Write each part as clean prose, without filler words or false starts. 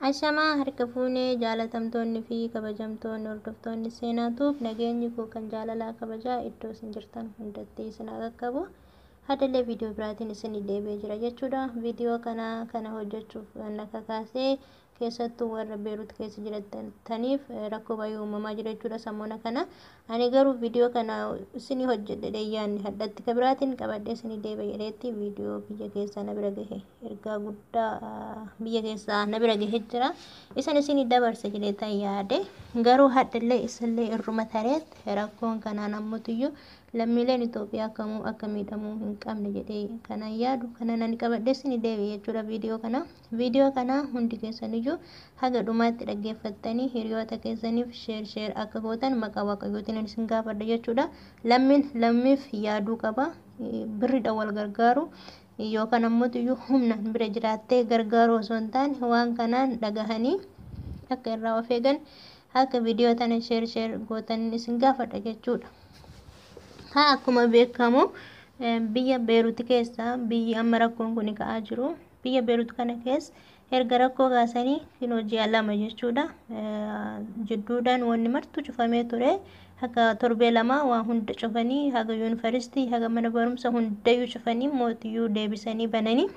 Ashamaa harka fuunee jaalatamtoonni fi kabajamtoonni hordoftoonni seenaatuuf nageenyi koo kan jaalalaa kabajaa iddoo isin jirtan hundatti isin haa qaqqabu. Hadallee viidiyoo biraatiin isin deebi'ee jira jechuudha. Viidiyoo kana hojjechuuf akka kaasee keessattuu warra Beerut keessa jiraataniif rakkoo baay'ee uumamaa jira jechuudha sammuuna kana. Ani garuu viidiyoo kana isin hojjedhe yaanni haddatti kabiraatiin qabadhee isin deebi'ee jedheetti viidiyoo biyya keessaa na bira gahe ergaa guddaa biyya keessaa na bira gahe jira. Isin dabarsa jedheetan yaade garuu haddallee isallee irruma tareetti rakkoon kanaan ammutuyyuu lammiileen Itoophiyaa kamuu akka miidhamuu hin qabne jedhee kana yaadu kana nani qabadhee isin deebi'ee jechuudha viidiyoo kana hundi keessaniyyuu haga dhumaatti dhaggeeffattanii hiriyoota keessaniif sheer akka gootan maqaa waaqayyootiin isin gaafadha jechuudha. Lammiif yaaduu qaba birriidhaan wal gargaaru yookaan ammoo humna bira jiraattee gargaaru osoo hin taane waan kanaan dhagahanii akka irraa of eegan akka viidiyoo tana sheer gootan isin gaafadha jechuudha. Akkuma beekamu biyya Beerut keessa biyyi amma rakkoon kun ka'aa jiru biyya Beerut kana keessa erga rakkoo kaasanii ji'a lama jechuudha. Jidduudhaan wanni martuu cufamee ture haga torbee lama waan hunda cufanii haga yuunivarsiitii haga mana barumsa hundayyuu cufanii mootiyyuu deebisanii bananii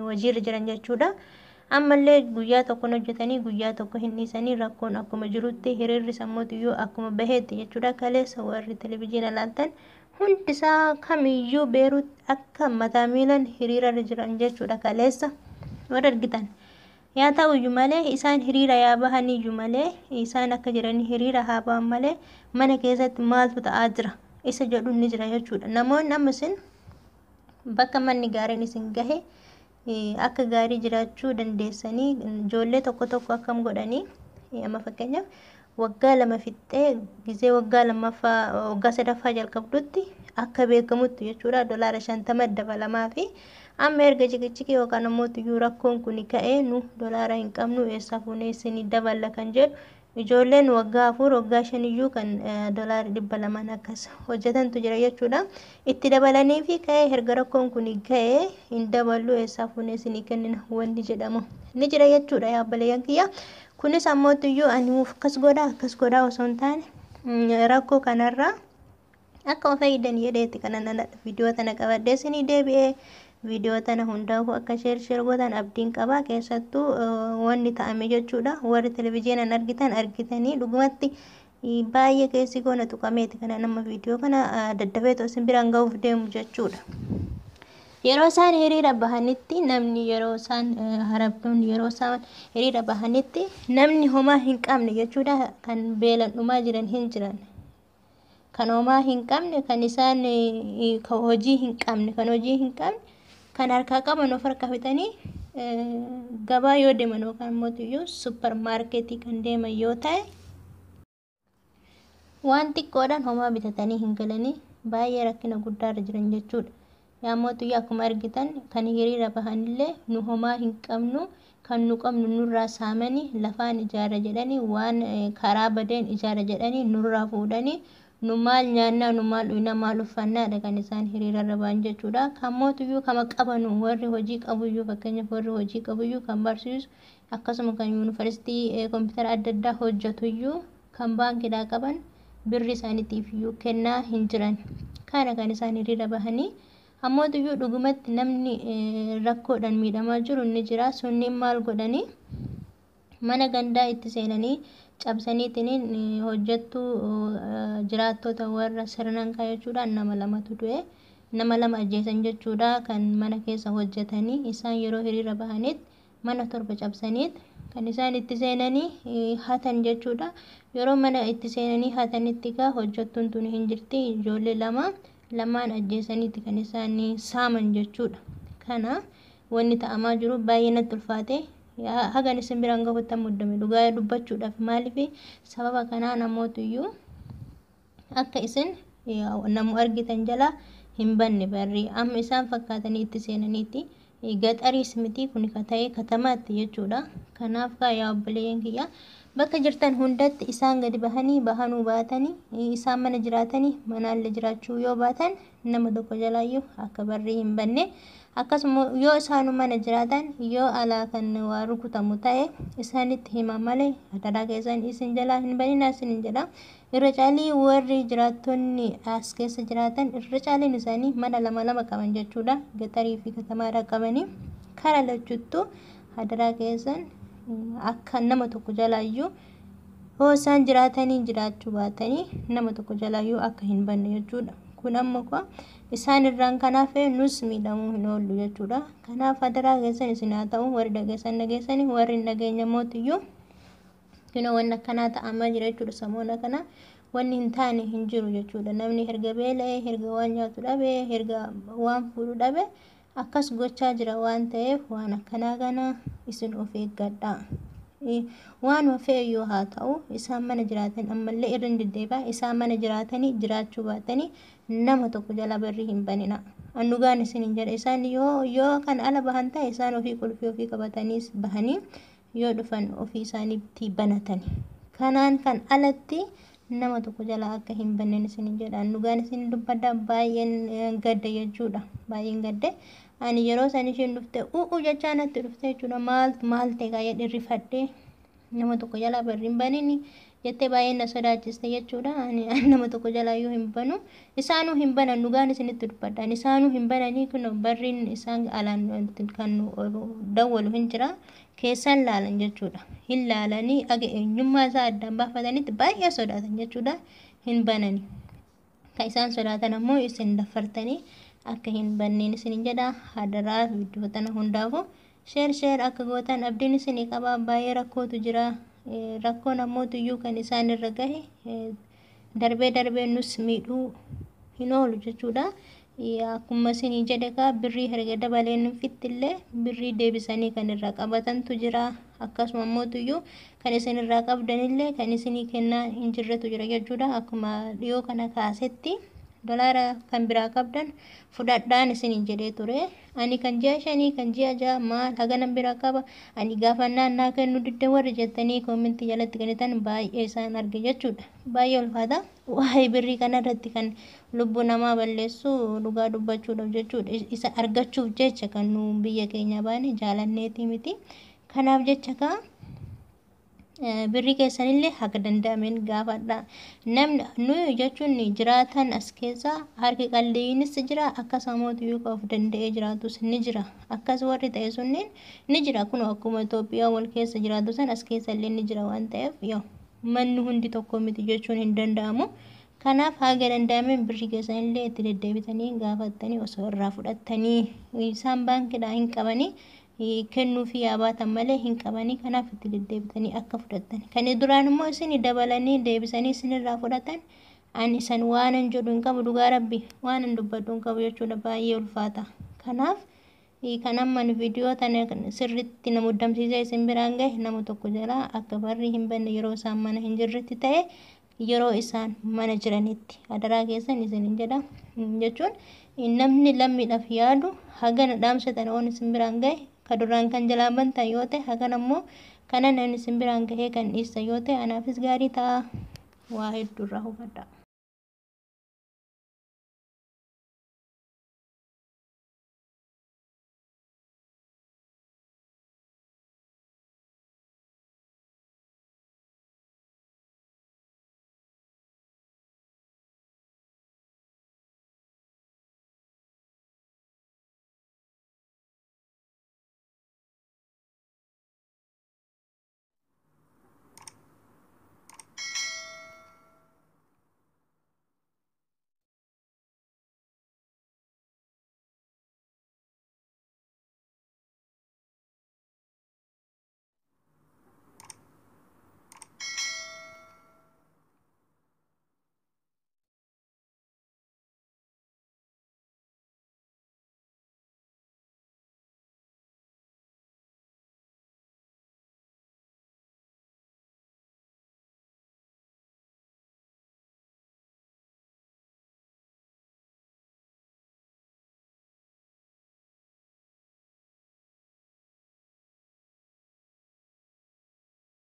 hojiirra jiran jechuudha. Ammallee guyyaa tokko hojjetanii guyyaa tokko hin dhiisanii rakkoon akkuma jirutti hiriirri sammuutiyyuu akkuma baheetti jechuudha. Kaleessa warri televizyiina ilaaltan hundisaa kamiyyuu Beerut akka mataa miilan hiriirarra jiran jechuudha. Kaleessa warra argitan yaa ta'uyyuu malee isaan hiriira yaa bahaniyyuu malee isaan akka jiranii hiriira haa bahan malee mana keessatti maaltu ta'aa jira isa jedhu ni jira jechuudha. Namoonni amma isin bakka manni gaariin isin gahe akka gaarii jiraachuu dandeessanii ijoollee tokko akkam godhanii amma fakkeenyaaf waggaa lama fixxee gizee waggaa sadaffaa jalqabdutti akka beekamutti jechuudha $50 dabalamaa fi amma erga cikichikii yookaan ammoo tuyyuu rakkoon kun ka'ee nu $1 hin qabnu eessaa fuunee isin daballa kan jedhu ijoolleen waggaa 4 waggaa 5 iyyuu kan $200 akkas hojjetantu jira jechuudha. Itti dabalanii fi ka'ee erga rakkoon kun ka'ee hin daballu eessaa fuunee isin kennina wanti jedhamu ni jira jechuudha yaa obboleeyyan kiyya. Kunis ammoo tuyyuu ani akkas godhaa osoo hin taane rakkoo kanarraa akka of eegdan jedheetti kana viidiyoo tana qabadhee isin deebi'ee viidiyoo tana hundaafuu akka sheer gootan abdiin qaba. Keessattuu wanni ta'ame jechuudha warri televizyiinaan argitanii dhugumatti baay'ee keessi goona tuqameeti kana nama viidiyoo kana daddabeetoo isin biraan ga'uuf deemu jechuudha. Yeroo isaan hiriira bahanitti namni yeroo isaan harabdoonni yeroo isaan hiriira bahanitti namni homaa hin qabne jechuudha kan beelan dhumaa jiran hin jiran. Kan homaa hin qabne kan isaan hojii hin qabne kan harkaa qaban of harka bitanii gabaa yoo deeman yookaan mootiyyuu suppermaarkeetii kan deeman yoo ta'e waan xiqqoodhaan homaa bitatanii hin galanii baay'ee rakkina guddaarra jiran jechuudha. Yaa mootiyyuu akkuma argitan kan hiriira bahanillee nu homaa hin qabnu kan nu qabnu nurraa saamanii lafaan ijaara jedhanii waan karaa badeen ijaara jedhanii nurraa fuudhanii nu maal nyaannaa nu maal dhuyna maal uffannaadha kan isaan hiriirarra bahan jechuudha. Kan mootiyyuu kama qabanu warri hojii qabuyyuu fakkeenyaaf warri hojii qabuyyuu kan barsiisu akkasuma kan yuunivarsiitii kompiitara adda addaa hojjetuyyuu kan baankiidhaa qaban birri isaaniitiifiyyuu kennaa hin jiran. Kana kan isaan hiriira bahanii ammoo dhugumatti namni rakkoodhaan miidhamaa jiru ni jira. Sunniin maal godhanii mana gandaa itti seenanii cabsaniitiin hojjettuu jiraattota warra Sirnankaa jechuudha nama 2tu du'e nama 2 ajjeesan jechuudha kan mana keessa hojjetanii isaan yeroo hiriira bahanitti mana 7 cabsaniit kan isaan itti seenanii hatan jechuudha. Yeroo mana itti seenanii hatanitti kaa hojjettuun tun hin jirti ijoollee lamaan ajjeesaniiti kan isaan saaman jechuudha. Kana wanni ta'amaa jiru baay'ee natti ulfaate hagan isin biraan gahuutti muddame dhugaa dubbachuudhaaf maaliif sababa kanaa namootiyyuu akka isin namu argitan jala hin banne barri amma isaan fakkaatanii itti seenaniiti gaxariis miti kun ta'ee katamaatti jechuudha. Kanaaf yaa obboleeyyan kiyya bakka jirtan hundatti isaan gadi bahanii bahanuu baatanii isaan mana jiraatanii manaallee jiraachuu yoo baatan nama tokko jalaayyuu akka barri hin banne akkasuma yoo isaanu mana jiraatan yoo alaa kan waa rukutamu ta'e isaanitti hima malee adaraa keessan isin jalaa hin baninaa isin jedha. Irra caalii warri jiraattonni as keessa jiraatan irra caaliin isaanii mana lama qaban jechuudha. Gatarii fi katamaadha qabanii kara lachuttu adaraa keessan akka nama tokko jalaayyuu hoo isaan jiraatanii jiraachuu baatanii nama tokko jalaayyuu akka hin banne jechuudha. Kun ammoo kwa isaan irraan kanaaf nus miidhamuu hin oollu jechuudha. Kanaaf adaraa keessan isin haa ta'u warri dhageessanii warri hin dhageenye mootiyyuu kino wanna akkanaa ta'amaa jira jechuudha. Samoona kana wanni hin taane hin jiru jechuudha. Namni herga beela'ee herga waan nyaatu dhabee herga waan fuudhu dhabee akkas gochaa jira waan ta'eef waan akkanaa kana isin of eeggadhaa. Waan wafee yoo haa ta'u isaan mana jiraatan ammallee irra deddeebi'a isaan mana jiraatanii jiraachuu baatanii nama tokko jala barri hin banina. Annugaan isin hin jedha isaan yoo kan ala bahan ta'e isaan ofii qulfii ofii qabatanii bahanii yoo dhufan ofii isaaniitti banatani. Kanaan kan alatti nama tokko jala akka hin bannen isin hin jedha. Annugaan isin dubbadha baay'een gadda jechuudha. Baay'een gadde. Ani yeroo san isheen dhufte jechaa natti dhufte jechuudha. Maal ta'e gaayee dhirrifadhee nama tokko jalaa barri hin banini jettee baay'ee na sodaachiste jechuudha. Ani nama tokko jalaa yoo hin banu isaanuu hin banan dhugaan isinitti dubbadhaan isaanuu hin bananii kun barriin isaan alaan kan dawwalu hin jira keessan laalan jechuudha. Hin laalanii aga eenyummaa isaa addaan baafatanitti baay'ee sodaatan jechuudha. Hin banani. Kan isaan sodaatan ammoo isin daffartanii akka hin banneen isin jedha. Hadaraa viidiyoo tana hundaafu sheer akka gootan abdiin isin qaba. Baay'ee rakkootu jira. Rakkoon ammoo iyyuu kan isaan irra gahe darbee nus miidhuu hin oolu jechuudha. Akkuma isin jedhe ka birrii herga dabaleen fittillee birrii deebisanii kan irraa qabatantu jira. Akkasuma ammoo iyyuu kan isin irraa qabdanillee kan isin kennaa hin jirretu jira jechuudha. Akkuma dhiyoo kana kaasetti dolaara kan biraa qabdan fudhadhaan isin jedhee ture. Ani kan ji'a 5 kan ji'a 6 maal haganan biraa qaba ani gaafannaan naa kennu didde warri jettanii koomentii jalatti kennitan baay'ee isaan arge jechuudha. Baay'ee ulfaata. Waa'ee birrii kanarratti kan lubbuu namaa balleessu dhugaa dubbachuudhaaf jechuudha. Isa argachuuf jecha kan nu biyya keenya baane jaalanneetii miti. Kanaaf jecha ka birrii keessanillee haga danda'ameen gaafadha. Namni nuyi jechuun jiraatan as keessa harki qalleeyyinis jira akkasumas yoo of danda'ee jiraatus ni jira. Akkas warri ta'e sunniin ni jira kun akkuma Itoophiyaa wal keessa jiraatu san as keessa illee ni jira waan ta'eef yoo manni hundi tokko miti jechuun hin danda'amu. Kanaaf haga danda'ameen birrii keessanillee itti deddeebitanii gaafattanii osoo irraa fudhattanii isaan baankiidhaa hin qabanii kennuu fi yaabatan malee hin qabanii. Kanaaf itti deddeebitanii akka fudhattan kan duraan immoo isin dabalanii deebisanii isin irraa fudhatan ani san waanan jedhu hin qabu dhugaa rabbi waanan dubbadhu hin qabu jechuudha. Baay'ee ulfaata. Kanaaf kan amman viidiyoo tana sirriitti nama muddamsiisee isin biraan gahe nama tokko jalaa akka barri hin banne yeroo isaan mana hin jirretti ta'e yeroo isaan mana jiranitti adaraa keessan isin jedha jechuun namni lammiidhaaf yaadu hagana dhaamsatan oon isin biraan gahe kaduraan kan jalaa bantan yoo ta'e hagan ammoo kanan isin biraan gahee kan dhiista yoo ta'e anaafis gaarii ta'a. Waa hedduurraa hubadha.